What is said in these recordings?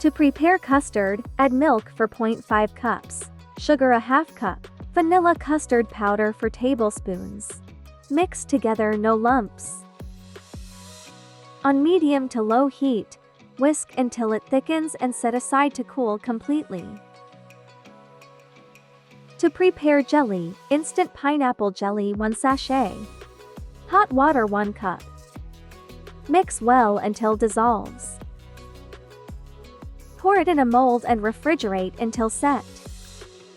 To prepare custard, add milk for 0.5 cups, sugar a half cup, vanilla custard powder 4 tablespoons. Mix together, no lumps. On medium to low heat, whisk until it thickens and set aside to cool completely. To prepare jelly, instant pineapple jelly 1 sachet. Hot water 1 cup. Mix well until dissolves. Pour it in a mold and refrigerate until set.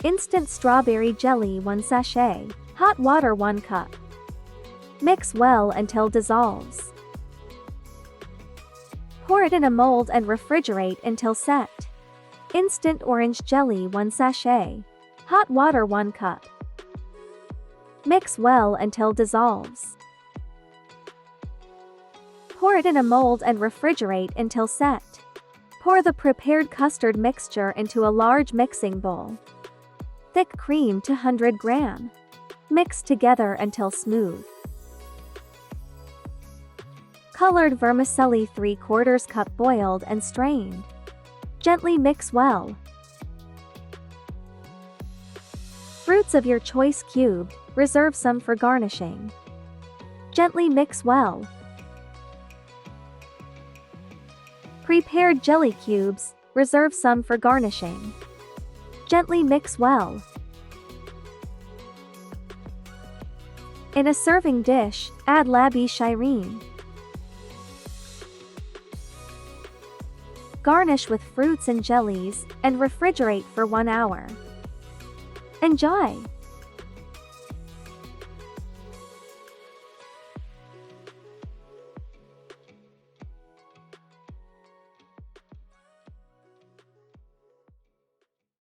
Instant strawberry jelly 1 sachet. Hot water 1 cup. Mix well until dissolves. Pour it in a mold and refrigerate until set. Instant orange jelly 1 sachet. Hot water 1 cup. Mix well until dissolves. Pour it in a mold and refrigerate until set. Pour the prepared custard mixture into a large mixing bowl. Thick cream to 100 gram. Mix together until smooth. Colored vermicelli 3/4 cup boiled and strained. Gently mix well. Fruits of your choice cubed, reserve some for garnishing. Gently mix well. Prepared jelly cubes, reserve some for garnishing. Gently mix well. In a serving dish, add lab-e-shireen. Garnish with fruits and jellies, and refrigerate for 1 hour. Enjoy!